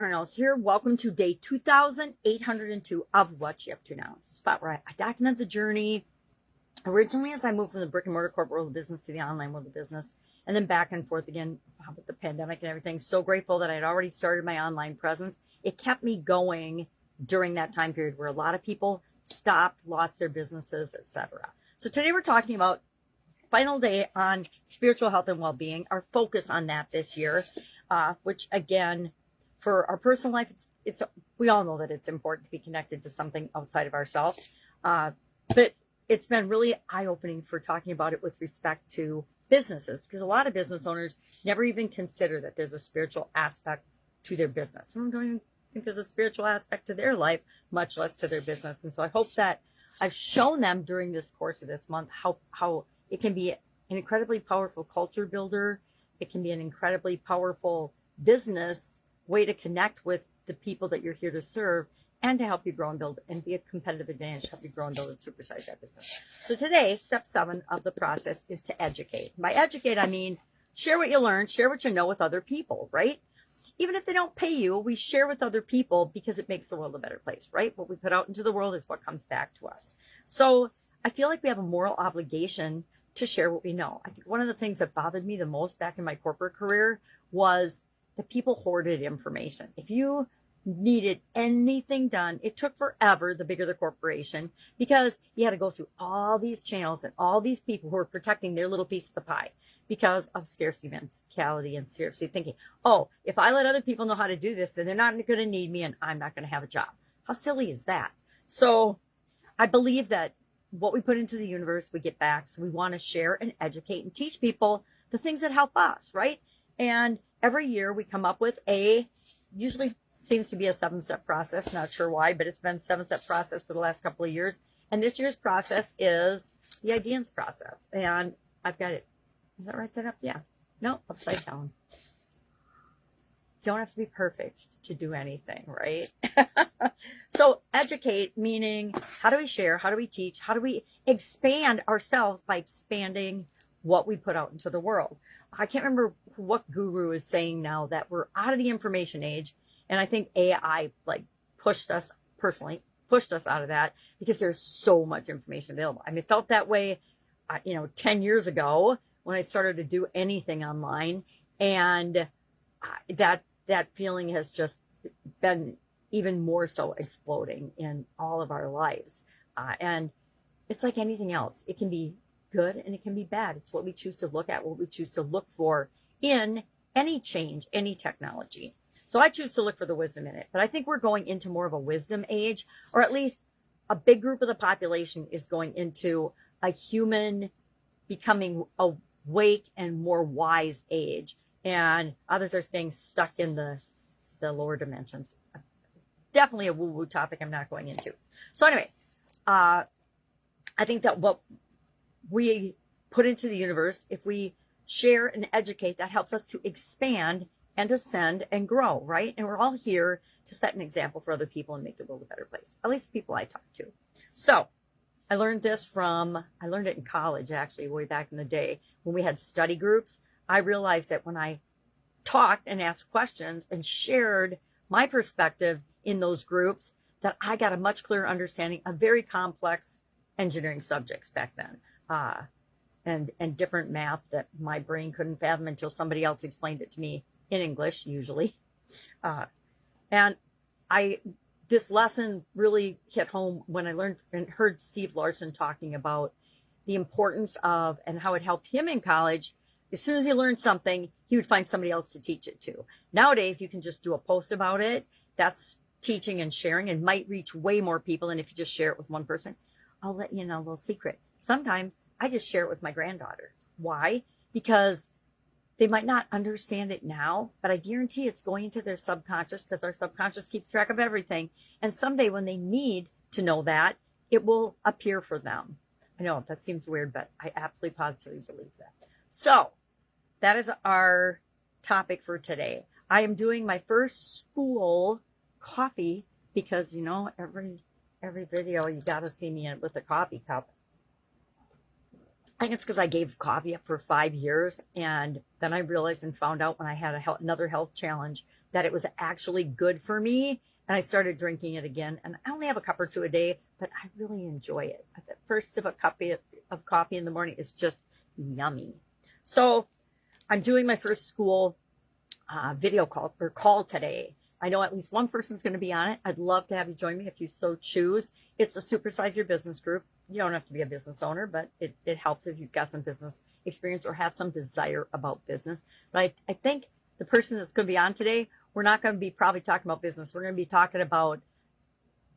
Horne-Ellstrom here. Welcome to day 2802 of What You Up To Now. It's a spot where I document the journey. Originally, as I moved from the brick and mortar corporate world of business to the online world of business, and then back and forth again with the pandemic and everything. So grateful that I had already started my online presence. It kept me going during that time period where a lot of people stopped, lost their businesses, etc. So today we're talking about final day on spiritual health and well-being. Our focus on that this year, which again, for our personal life, it's we all know that it's important to be connected to something outside of ourselves. But it's been really eye-opening for talking about it with respect to businesses, because a lot of business owners never even consider that there's a spiritual aspect to their business. Some don't even think there's a spiritual aspect to their life, much less to their business. And so I hope that I've shown them during this course of this month how it can be an incredibly powerful culture builder. It can be an incredibly powerful business way to connect with the people that you're here to serve, and to help you grow and build and be a competitive advantage to help you grow and build and supersize that business. So today, step 7 of the process is to educate. By educate, I mean share what you learn, share what you know with other people, right? Even if they don't pay you, we share with other people because it makes the world a better place, right? What we put out into the world is what comes back to us. So I feel like we have a moral obligation to share what we know. I think one of the things that bothered me the most back in my corporate career was that people hoarded information. If you needed anything done, it took forever, the bigger the corporation, because you had to go through all these channels and all these people who were protecting their little piece of the pie because of scarcity mentality and scarcity thinking. Oh, if I let other people know how to do this, then they're not going to need me and I'm not going to have a job. How silly is that? So I believe that what we put into the universe, we get back. So we want to share and educate and teach people the things that help us, right? And every year we come up with usually seems to be a 7-step process. Not sure why, but it's been a 7-step process for the last couple of years. And this year's process is the IDEANCE process. And I've got it. Is that right side up? Yeah. No, upside down. You don't have to be perfect to do anything, right? So educate, meaning how do we share? How do we teach? How do we expand ourselves by expanding what we put out into the world? I can't remember what guru is saying now that we're out of the information age. And I think AI pushed us out of that because there's so much information available. I mean, it felt that way, 10 years ago when I started to do anything online. And that feeling has just been even more so exploding in all of our lives. And it's like anything else. It can be good and it can be bad. It's what we choose to look at, what we choose to look for in any change, any technology. So I choose to look for the wisdom in it. But I think we're going into more of a wisdom age, or at least a big group of the population is going into a human becoming awake and more wise age. And others are staying stuck in the lower dimensions. Definitely a woo-woo topic I'm not going into. So anyway, I think that what we put into the universe, if we share and educate, that helps us to expand and ascend and grow, right? And we're all here to set an example for other people and make the world a better place, at least the people I talk to. So I learned it in college, actually, way back in the day when we had study groups. I realized that when I talked and asked questions and shared my perspective in those groups, that I got a much clearer understanding of very complex engineering subjects back then. And different math that my brain couldn't fathom until somebody else explained it to me in English, usually. And this lesson really hit home when I learned and heard Steve Larson talking about the importance of, and how it helped him in college. As soon as he learned something, he would find somebody else to teach it to. Nowadays, you can just do a post about it. That's teaching and sharing and might reach way more people than if you just share it with one person. I'll let you know a little secret. Sometimes I just share it with my granddaughter. Why? Because they might not understand it now, but I guarantee it's going into their subconscious, because our subconscious keeps track of everything. And someday when they need to know that, it will appear for them. I know that seems weird, but I absolutely positively believe that. So that is our topic for today. I am doing my first school coffee because, every video you got to see me with a coffee cup. I think it's because I gave coffee up for 5 years. And then I realized and found out when I had another health challenge that it was actually good for me. And I started drinking it again. And I only have a cup or two a day, but I really enjoy it. The first sip of coffee in the morning is just yummy. So I'm doing my first school video call today. I know at least one person's going to be on it. I'd love to have you join me if you so choose. It's a Supersize Your Business group. You don't have to be a business owner, but it helps if you've got some business experience or have some desire about business. But I think the person that's going to be on today, we're not going to be probably talking about business. We're going to be talking about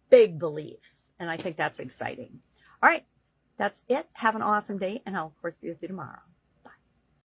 big beliefs. And I think that's exciting. All right. That's it. Have an awesome day. And I'll, of course, be with you tomorrow.